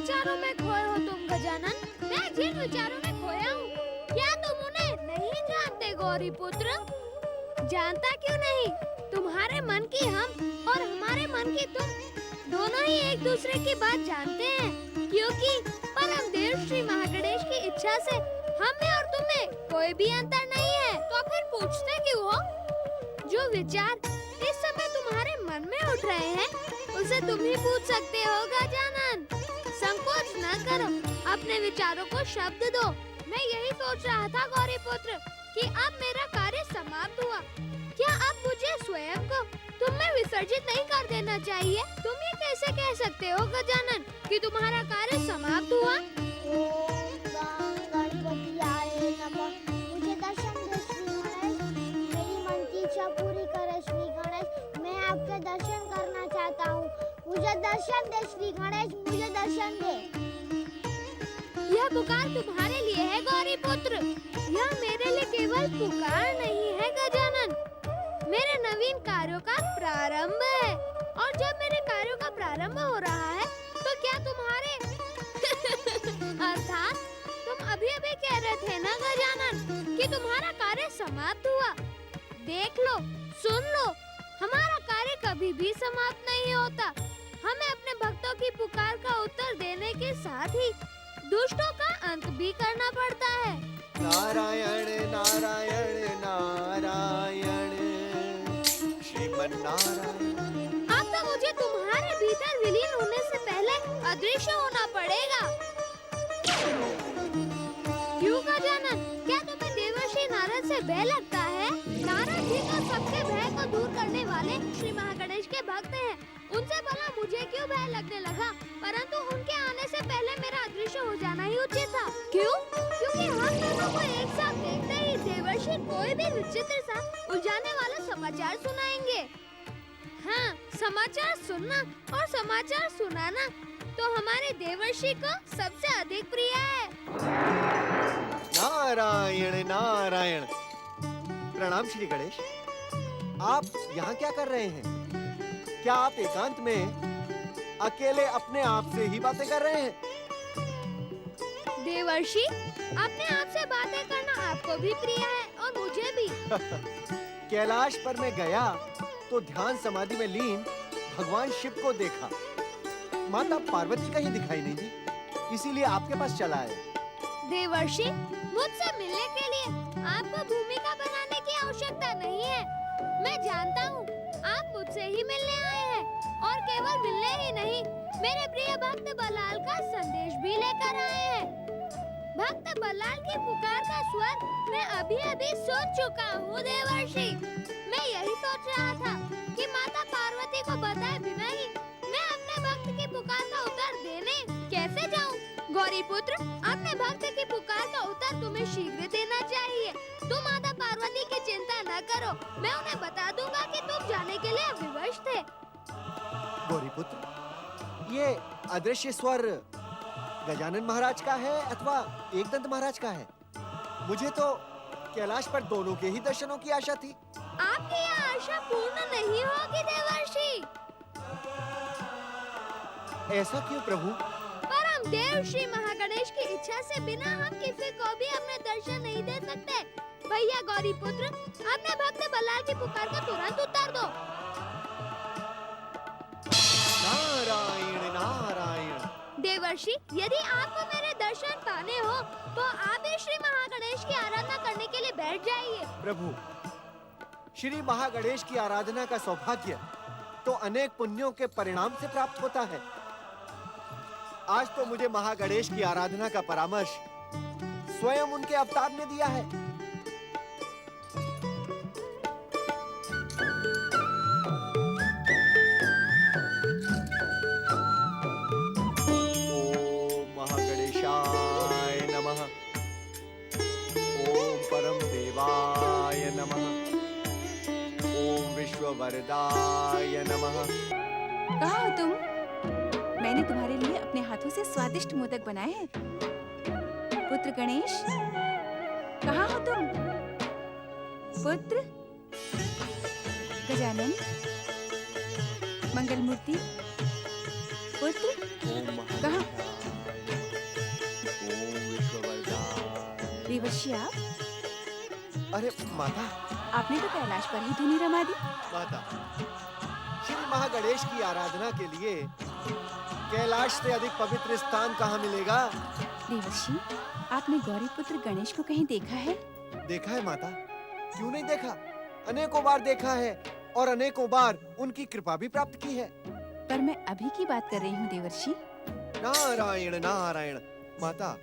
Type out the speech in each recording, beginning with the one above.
विचारों में खोए हो तुम गजानन? मैं जिन विचारों में खोया हूँ, क्या तुम उन्हें नहीं जानते गौरी पुत्र? जानता क्यों नहीं? तुम्हारे मन की हम और हमारे मन की तुम दोनों ही एक दूसरे की बात जानते हैं, क्योंकि परम देव श्री महागणेश की इच्छा से हम में और तुम में कोई भी अंतर नहीं है। तो फिर पूछते क्यों हो? जो विचार इस समय तुम्हारे मन में उठ रहे हैं, उसे तुम ही पूछ सकते हो गजानन। संकोच न करो, अपने विचारों को शब्द दो। मैं यही सोच रहा था गौरी पुत्र कि अब मेरा कार्य समाप्त हुआ। क्या अब मुझे स्वयं को तुम में विसर्जित नहीं कर देना चाहिए? तुम ये कैसे कह सकते हो गजानन कि तुम्हारा कार्य समाप्त हुआ? ओम गणपतियाय नमः। मुझे दर्शन दे श्री गणेश, मेरी मन की इच्छा पूरी करे श्री गणेश। मैं आपके दर्शन करना चाहता हूँ, मुझे दर्शन दे श्री गणेश, मुझे दर्शन दे। यह पुकार तुम्हारे लिए है गौरी पुत्र, यह मेरे लिए केवल पुकार नहीं है गजानन, मेरे नवीन कार्यों का प्रारंभ है। और जब मेरे कार्यों का प्रारंभ हो रहा है, तो क्या तुम्हारे अर्थात तुम अभी अभी कह रहे थे ना गजानन कि तुम्हारा कार्य समाप्त हुआ। देख लो, सुन लो, हमारा कार्य कभी भी समाप्त नहीं होता। हमें अपने भक्तों की पुकार का उत्तर देने के साथ ही दुष्टों का अंत भी करना पड़ता है। नारायण नारायण नारायण श्रीमन नारायण। अब तो मुझे तुम्हारे भीतर विलीन होने से पहले अदृश्य होना पड़ेगा। क्यों गजानन, क्या तुम्हें देवर्षि नारद से भय लगता है? नारद जी तो सबके भय को दूर करने वाले श्री महागणेश के भक्त हैं। उनसे भला मुझे क्यों भय लगने लगा? परंतु उनके आने से पहले मेरा अदृश्य हो जाना ही उचित था। क्यों? क्योंकि हम दोनों को एक साथ देखते ही देवर्षि कोई भी विचित्र सा उलझाने वाला समाचार सुनाएंगे। हाँ, समाचार सुनना और समाचार सुनाना तो हमारे देवर्षि को सबसे अधिक प्रिय है। नारायण नारायण। प्रणाम श्री गणेश। आप यहाँ क्या कर रहे हैं? क्या आप एकांत में अकेले अपने आप से ही बातें कर रहे हैं? देवर्षि, अपने आप से बातें करना आपको भी प्रिय है और मुझे भी। कैलाश पर मैं गया तो ध्यान समाधि में लीन भगवान शिव को देखा। माता पार्वती कहीं दिखाई नहीं दी, इसीलिए आपके पास चला आया। देवर्षि, मुझसे मिलने के लिए आपको भूमिका बनाने की आवश्यकता नहीं है। मैं जानता हूँ आप मुझसे ही मिलने आए हैं और केवल मिलने ही नहीं, मेरे प्रिय भक्त बल्लाल का संदेश भी लेकर आए हैं। भक्त बल्लाल की पुकार का स्वर मैं अभी अभी सुन चुका हूँ देवर्षि। मैं यही सोच रहा था कि माता पार्वती को बताए बिना ही मैं अपने भक्त की पुकार का उत्तर देने कैसे जाऊँ? गौरी पुत्र, अपने भक्त की पुकार का उत्तर तुम्हें शीघ्र देना चाहिए। तुम माता पार्वती की चिंता न करो, मैं उन्हें बता दूंगा कि तुम जाने के लिए विवश थे। गौरी पुत्र, ये अदृश्य स्वर गजानन महाराज का है अथवा एकदंत महाराज का है? मुझे तो कैलाश पर दोनों के ही दर्शनों की आशा थी। आपकी यह आशा पूर्ण नहीं होगी देवर्षि। ऐसा क्यों प्रभु? परम देव श्री महागणेश की इच्छा से बिना हम किसी को भी अपने दर्शन नहीं दे सकते। भैया गौरी पुत्र, अपने भक्त बल्लाल की पुकार को तुरंत उत्तर दो। नारायण नारायण। देवर्षि, यदि आपको मेरे दर्शन पाने हो तो आप भी श्री महागणेश की आराधना करने के लिए बैठ जाइए। प्रभु, श्री महागणेश की आराधना का सौभाग्य तो अनेक पुण्यों के परिणाम से प्राप्त होता है। आज तो मुझे महागणेश की आराधना का परामर्श स्वयं उनके अवतार ने दिया है। ओम महागणेशाय नमः। ओम परम देवाय नमः। ओम विश्ववरदाय नमः। कहाँ हो तुम? मैंने तुम्हारे लिए अपने हाथों से स्वादिष्ट मोदक बनाए हैं। पुत्र गणेश, कहाँ हो तुम? पुत्र गजानन, मंगल मूर्ति, पुत्र ओम कहाँ? महागणेशाय देवर्षि आप अरे माता, आपने तो कैलाश पर ही धुनी रमा दी। माता, श्री महागणेश की आराधना के लिए कैलाश से अधिक पवित्र स्थान कहाँ मिलेगा? देवर्षि, आपने गौरीपुत्र गणेश को कहीं देखा है? देखा है माता, क्यों नहीं देखा? अनेकों बार देखा है और अनेकों बार उनकी कृपा भी प्राप्त की है। पर मैं अभी की बात कर रही हूँ देवर्षि। नारायण नारायण। माता,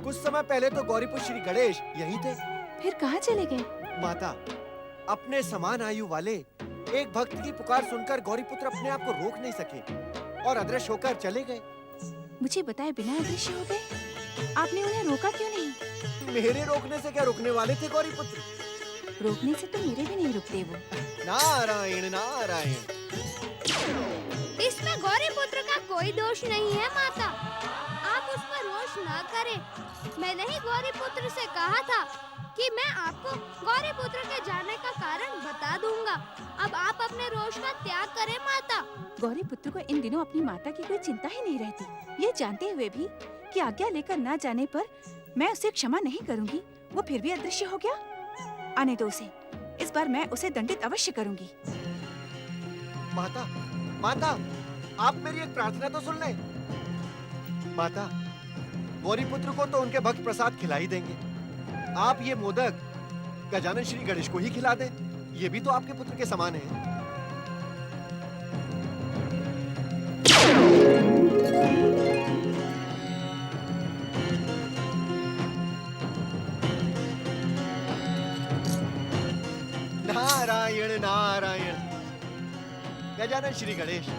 कुछ समय पहले तो गौरीपुत्र श्री गणेश यही थे। फिर कहाँ चले गए? माता, अपने समान आयु वाले एक भक्त की पुकार सुनकर गौरीपुत्र अपने आप को रोक नहीं सके और अदृश्य होकर चले गए। मुझे बताए बिना अदृश्य हो गए? आपने उन्हें रोका क्यों नहीं? मेरे रोकने से क्या रुकने वाले थे गौरीपुत्र? रोकने से तो मेरे भी नहीं रुकते वो। नारायण नारायण। इसमें गौरीपुत्र का कोई दोष नहीं है माता, आप उस पर रोष न करें। मैंने ही गौरीपुत्र से कहा था कि मैं आपको गौरीपुत्र के जाने का कारण बता दूंगा। अब आप अपने रोष का त्याग करें माता। गौरीपुत्र को इन दिनों अपनी माता की कोई चिंता ही नहीं रहती। ये जानते हुए भी कि आज्ञा लेकर न जाने पर मैं उसे क्षमा नहीं करूंगी, वो फिर भी अदृश्य हो गया। आने दो उसे, इस बार मैं उसे दंडित अवश्य करूंगी। माता, माता, आप मेरी एक प्रार्थना तो सुन लें। माता, गौरीपुत्र को तो उनके भक्त प्रसाद खिला ही देंगे। आप ये मोदक गजानन श्री गणेश को ही खिला दें। ये भी तो आपके पुत्र के समान है। नारायण नारायण। गजानन श्री गणेश,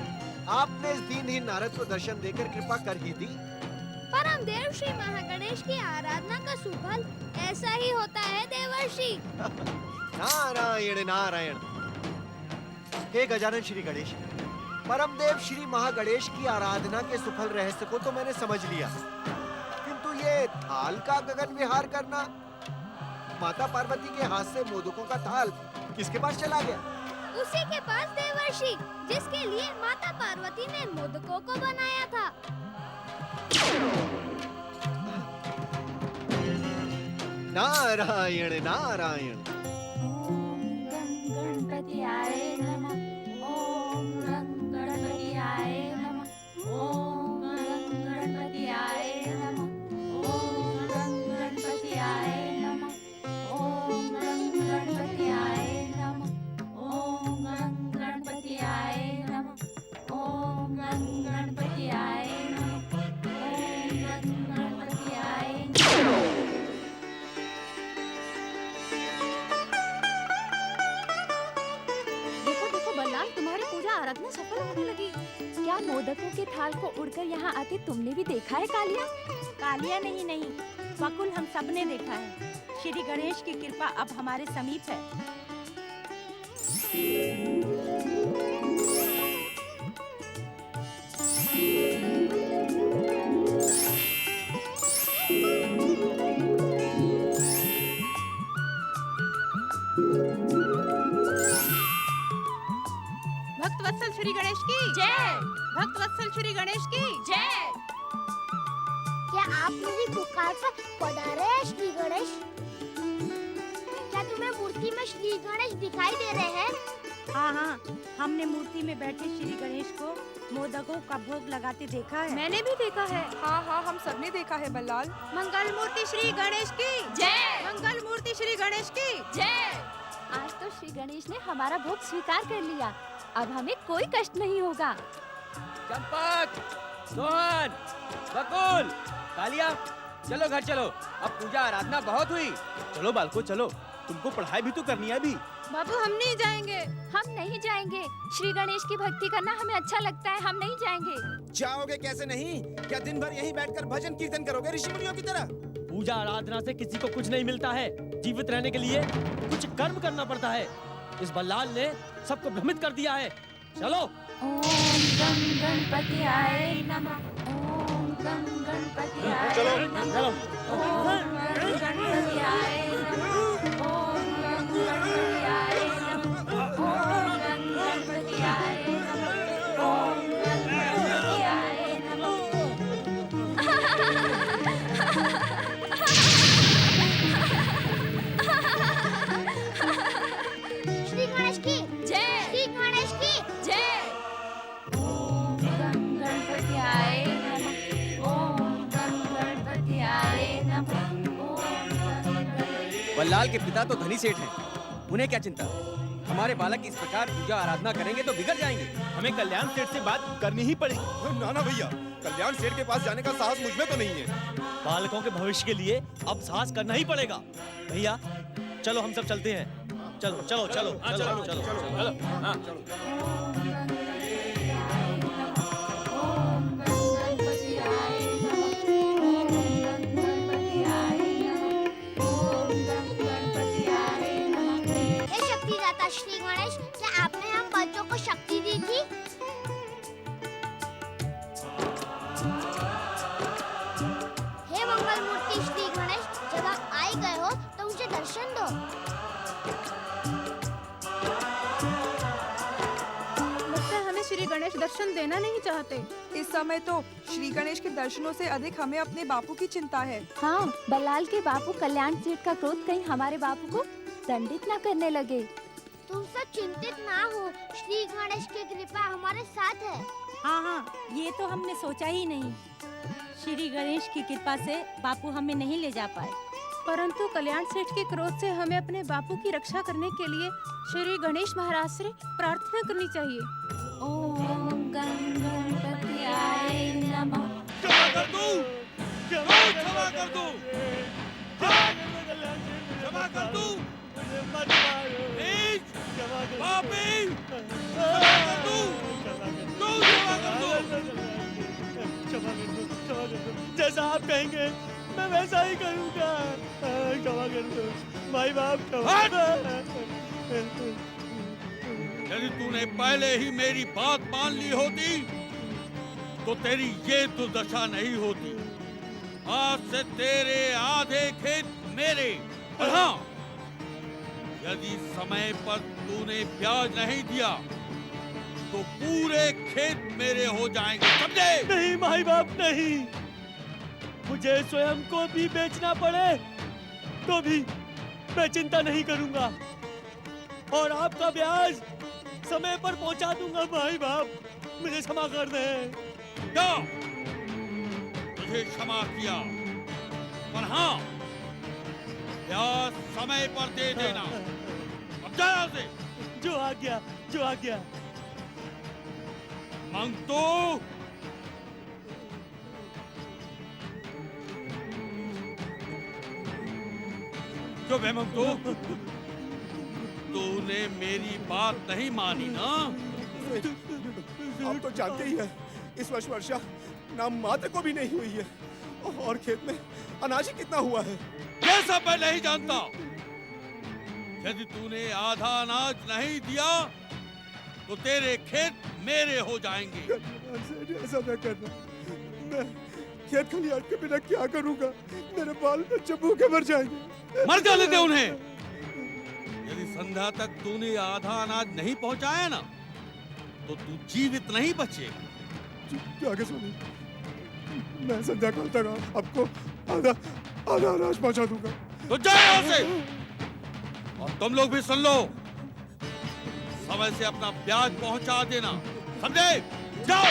आपने इस दीनहीन नारद को दर्शन देकर कृपा कर ही दी। परम देव श्री महागणेश की आराधना का सुफल ऐसा ही होता है देवर्षि। नारायण नारायण। हे गजानन श्री गणेश, परम देव श्री महागणेश की आराधना के सुफल रहस्य को तो मैंने समझ लिया, किंतु ये थाल का गगन विहार करना, माता पार्वती के हाथ से मोदकों का थाल किसके पास चला गया? उसी के पास देवर्षि, जिसके लिए माता पार्वती ने मोदकों को बनाया था। नारायण नारायण। ओम गणपतियाय नमः। ओम गणपतियाय नमः। ओम गणपतियाय नमः। ओम गणपतियाय नमः। ओम गणपतियाय नमः। ओम गणपतियाय नमः। ओम गणपतियाय नमः। ओम गणपतियाय नमः। तुम्हारी पूजा आराधना सफल होने लगी। क्या मोदकों के थाल को उड़कर यहाँ आते तुमने भी देखा है कालिया? कालिया नहीं, बकुल हम सब ने देखा है। श्री गणेश की कृपा अब हमारे समीप है। भक्त वत्सल श्री गणेश की जय। भक्त वत्सल श्री गणेश की जय। क्या आप मेरी पुकार पर पधारे हैं श्री गणेश? क्या तुम्हें मूर्ति में श्री गणेश दिखाई दे रहे हैं? हाँ, हमने मूर्ति में बैठे श्री गणेश को मोदकों का भोग लगाते देखा है। मैंने भी देखा है। हाँ, हम सबने देखा है बल्लाल। मंगल मूर्ति श्री गणेश की जय। मंगल मूर्ति श्री गणेश की जय। आज तो श्री गणेश ने हमारा भोग स्वीकार कर लिया, अब हमें कोई कष्ट नहीं होगा। चंपक, सोहन, बकुल, कालिया, चलो घर चलो। अब पूजा आराधना बहुत हुई। चलो बालको चलो, तुमको पढ़ाई भी तो करनी है अभी। बाबू हम नहीं जाएंगे। हम नहीं जाएंगे। श्री गणेश की भक्ति करना हमें अच्छा लगता है, हम नहीं जाएंगे। जाओगे कैसे नहीं? क्या दिन भर यहीं बैठकर भजन कीर्तन करोगे ऋषि मुनियों की तरह? पूजा आराधना से किसी को कुछ नहीं मिलता है। जीवित रहने के लिए कुछ कर्म करना पड़ता है। इस बल्लाल ने सबको भ्रमित कर दिया है। चलो। ओम गं गणपतियाय नमः। ओम गं गणपतियाय चलो, नमः। चलो। ओम गं गणपतियाय नमः। ओम गं गणपतियाय नमः। ओम गं गणपतियाय नमः। ओम गं गणपतियाय नमः। बल्लाल के पिता तो धनी सेठ हैं, उन्हें क्या चिंता। हमारे बालक इस प्रकार पूजा आराधना करेंगे तो बिगड़ जाएंगे। हमें कल्याण सेठ से बात करनी ही पड़ेगी। ना ना भैया, कल्याण सेठ के पास जाने का साहस मुझ में तो नहीं है। बालकों के भविष्य के लिए अब साहस करना ही पड़ेगा। भैया चलो हम सब चलते हैं। चलो चलो चलो चलो चलो चलो। हे शक्तिदाता श्री गणेश, क्या आपने हम बच्चों को शक्ति दी थी? हे मंगल मूर्ति श्री गणेश, जब आप आ ही गए हो तो मुझे दर्शन दो। लगता है हमें श्री गणेश दर्शन देना नहीं चाहते। इस समय तो श्री गणेश के दर्शनों से अधिक हमें अपने बापू की चिंता है। हाँ, बल्लाल के बापू कल्याण सेठ का क्रोध कहीं हमारे बापू को दंडित न करने लगे। तुम सब चिंतित ना हो, श्री गणेश की कृपा हमारे साथ है। हाँ हाँ, ये तो हमने सोचा ही नहीं। श्री गणेश की कृपा से बापू हमें नहीं ले जा पाए। परंतु कल्याण सेठ के क्रोध से हमें अपने बापू की रक्षा करने के लिए श्री गणेश महाराज से प्रार्थना करनी चाहिए। ओम गणपतयाय नमः। क्षमा कर दो, क्षमा कर दो, क्षमा कर दो। नीच, पापी, क्षमा कर दो, क्षमा कर दो। जैसा आप कहेंगे मैं वैसा ही करूँगा। क्षमा कर दो भाई बाप, यदि तूने पहले ही मेरी बात मान ली होती तो तेरी ये दुर्दशा नहीं होती। आज से तेरे आधे खेत मेरे। और हाँ, यदि समय पर तूने ब्याज नहीं दिया तो पूरे खेत मेरे हो जाएंगे, समझे? नहीं भाई बाप नहीं, मुझे स्वयं को भी बेचना पड़े तो भी मैं चिंता नहीं करूंगा और आपका ब्याज समय पर पहुंचा दूंगा। भाई बाप मुझे क्षमा कर दे। क्या तुझे क्षमा किया, पर हाँ ब्याज समय पर दे देना। अब जा यहाँ से। जो आ गया, जो आ गया। मंगतू, चुप है मंगतू। तूने मेरी बात नहीं मानी ना? आप तो जानते ही हैं, इस वर्ष वर्षा ना मात्र को भी नहीं हुई है और खेत में अनाज ही कितना हुआ है। ये सब मैं नहीं जानता। यदि तूने आधा अनाज नहीं दिया तो तेरे खेत मेरे हो जाएंगे। ऐसा न करना, मैं खेत खलियान के बिना क्या करूंगा? मेरे बाल बच्चे भूखे मर जाएंगे। मर जाने दे उन्हें। यदि संध्या तक तूने आधा अनाज नहीं पहुंचाया ना तो तू जीवित नहीं बचेगा। आगे सुनिए, मैं संध्या काल तक आपको आधा अनाज पहुंचा दूंगा। तो जाओ यहाँ से। और तुम लोग भी सुन लो, समय से अपना ब्याज पहुंचा देना, समझे? जाओ।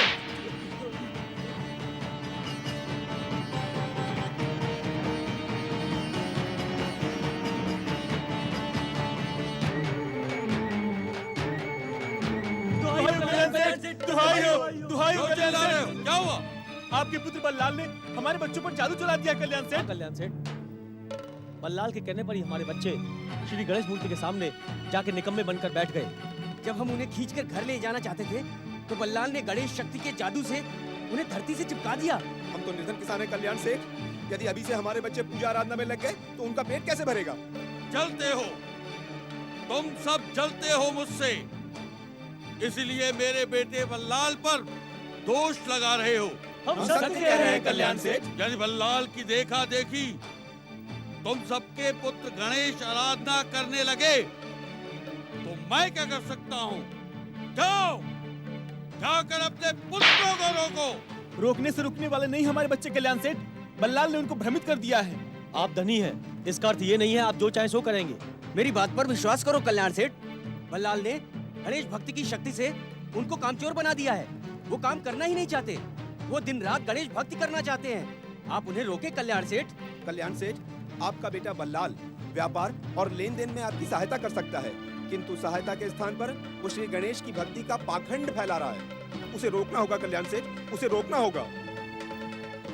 क्यों चिल्ला रहे हो? क्या हुआ? आपके पुत्र बल्लाल ने हमारे बच्चों पर जादू चला दिया। कल्याण सेठ, कल्याण सेठ, बल्लाल के कहने पर ही हमारे बच्चे श्री गणेश मूर्ति के सामने जाके निकम्मे बनकर बैठ गए। जब हम उन्हें खींचकर घर ले जाना चाहते थे तो बल्लाल ने गणेश शक्ति के जादू से उन्हें धरती से चिपका दिया। हम तो निर्धन किसान हैं कल्याण सेठ। यदि अभी से हमारे बच्चे पूजा आराधना में लग गए तो उनका पेट कैसे भरेगा? जलते हो तुम सब, जलते हो मुझसे, इसलिए मेरे बेटे बल्लाल पर दोष लगा रहे हो। हम सत्य कह रहे हैं कल्याण सेठ। यदि बल्लाल की देखा देखी तुम सबके पुत्र गणेश आराधना करने लगे तो मैं क्या कर सकता हूँ? जाओ, जाकर अपने पुत्रों को रोको। रोकने से रुकने वाले नहीं हमारे बच्चे कल्याण सेठ। बल्लाल ने उनको भ्रमित कर दिया है। आप धनी हैं, इसका अर्थ ये नहीं है आप जो चाहे सो करेंगे। मेरी बात पर विश्वास करो कल्याण सेठ। बल्लाल ने गणेश भक्ति की शक्ति से उनको कामचोर बना दिया है। वो काम करना ही नहीं चाहते, वो दिन रात गणेश भक्ति करना चाहते हैं। आप उन्हें रोके कल्याण सेठ। कल्याण सेठ, आपका बेटा बल्लाल व्यापार और लेन देन में आपकी सहायता कर सकता है, किंतु सहायता के स्थान पर वो श्री गणेश की भक्ति का पाखंड फैला रहा है। उसे रोकना होगा कल्याण सेठ, उसे रोकना होगा।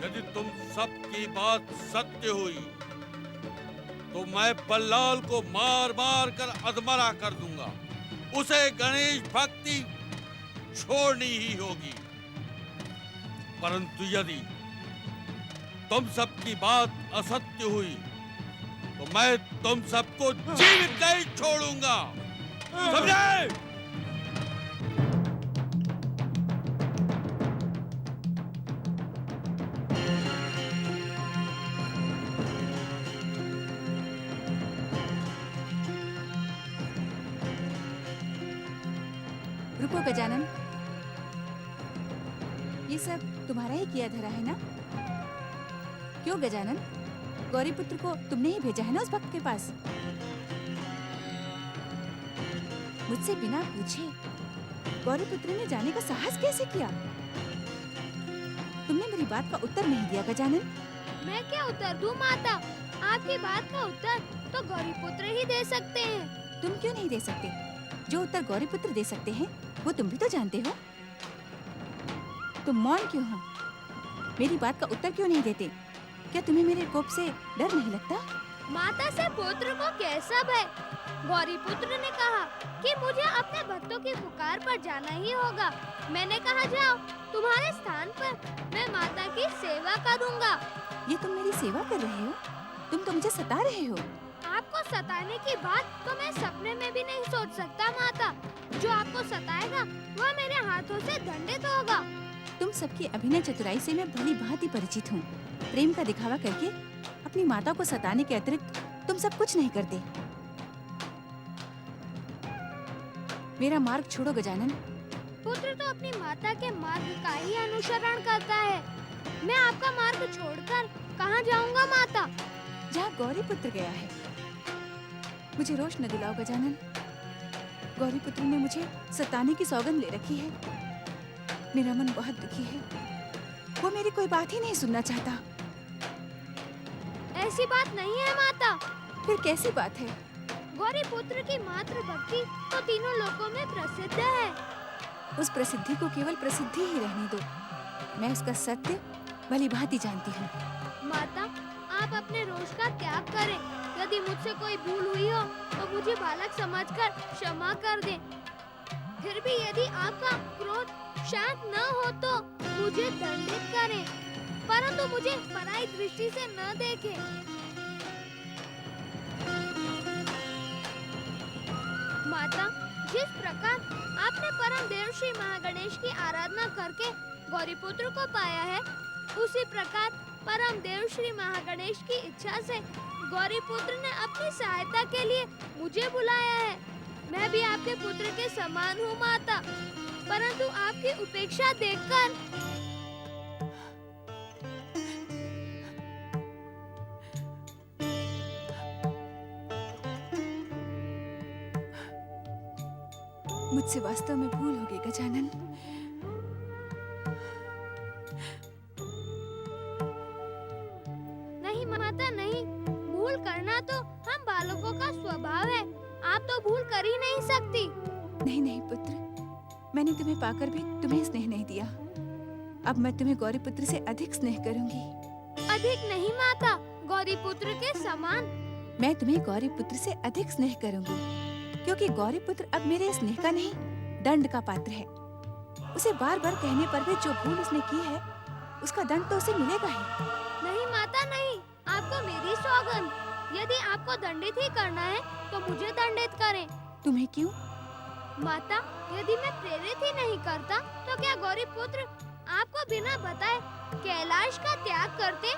यदि तुम सबकी बात सत्य हुई तो मैं बल्लाल को मार मार कर अधमरा कर दूंगा। उसे गणेश भक्ति छोड़नी ही होगी। परंतु यदि तुम सबकी बात असत्य हुई तो मैं तुम सबको जीवित नहीं छोड़ूंगा, समझे? रुको गजानन, ये सब तुम्हारा ही किया धरा है ना? क्यों गजानन, गौरी पुत्र को तुमने ही भेजा है ना उस भक्त के पास? मुझसे बिना पूछे गौरी पुत्र ने जाने का साहस कैसे किया? तुमने मेरी बात का उत्तर नहीं दिया गजानन। मैं क्या उत्तर दूं माता? आपकी बात का उत्तर तो गौरी पुत्र ही दे सकते हैं। तुम क्यों नहीं दे सकते? जो उत्तर गौरी पुत्र दे सकते हैं वो तुम भी तो जानते हो। तुम मौन क्यों हो? मेरी बात का उत्तर क्यों नहीं देते? क्या तुम्हें मेरे कोप से डर नहीं लगता? माता से पुत्र को कैसा भय? गौरी पुत्र ने कहा कि मुझे अपने भक्तों की पुकार पर जाना ही होगा। मैंने कहा जाओ, तुम्हारे स्थान पर मैं माता की सेवा करूंगा। ये तुम मेरी सेवा कर रहे हो? तुम तो मुझे सता रहे हो। आपको सताने की बात तो मैं सपने में भी नहीं सोच सकता माता। जो आपको सताएगा वह मेरे हाथों से दंडित होगा। तुम सबकी अभिनय चतुराई से मैं भली भांति परिचित हूँ। प्रेम का दिखावा करके अपनी माता को सताने के अतिरिक्त तुम सब कुछ नहीं करते। मेरा मार्ग छोड़ो गजानन। पुत्र तो अपनी माता के मार्ग का ही अनुसरण करता है। मैं आपका मार्ग छोड़कर कहाँ जाऊँगा माता? जहाँ गौरी पुत्र गया है। मुझे रोष न दिलाओ गजानन। गौरी पुत्र ने मुझे सताने की सौगंध ले रखी है। मेरा मन बहुत दुखी है। वो मेरी कोई बात ही नहीं सुनना चाहता। ऐसी बात नहीं है माता। फिर कैसी बात है? गौरी पुत्र की मातृ भक्ति तो तीनों लोकों में प्रसिद्ध है। उस प्रसिद्धि को केवल प्रसिद्धि ही रहने दो। मैं उसका सत्य भली भांति जानती हूँ। माता, आप अपने रोष का त्याग करें। यदि मुझसे कोई भूल हुई हो तो मुझे बालक समझकर क्षमा कर दें। फिर भी यदि आपका क्रोध शांत न हो तो मुझे दंडित करें, परंतु मुझे पराई दृष्टि से न देखें। माता, जिस प्रकार आपने परम देव श्री महागणेश की आराधना करके गौरी पुत्र को पाया है, उसी प्रकार परम देव श्री महागणेश की इच्छा से गौरी पुत्र ने अपनी सहायता के लिए मुझे बुलाया है। मैं भी आपके पुत्र के समान हूँ माता, परंतु आपकी उपेक्षा देखकर मुझसे वास्तव में भूल हो गई गजानन। नहीं माता, नहीं। भूल करना तो हम बालकों का स्वभाव है। आप तो भूल कर ही नहीं सकती। नहीं नहीं पुत्र, मैंने तुम्हें पाकर भी तुम्हें स्नेह नहीं दिया। अब मैं तुम्हें गौरी पुत्र से अधिक स्नेह करूंगी। अधिक नहीं माता, गौरी पुत्र के समान। मैं तुम्हें गौरी पुत्र से अधिक स्नेह करूंगी, क्योंकि गौरी पुत्र अब मेरे स्नेह का नहीं, दंड का पात्र है। उसे बार बार कहने पर भी जो भूल उसने की है, उसका दंड तो उसे मिलेगा ही। नहीं माता, नहीं। आपको मेरी सौगंध, यदि आपको दंडित ही करना है तो मुझे दंडित करें। तुम्हें क्यों? माता, यदि मैं प्रेरित ही नहीं करता तो क्या गौरी पुत्र आपको बिना बताए कैलाश का त्याग करते?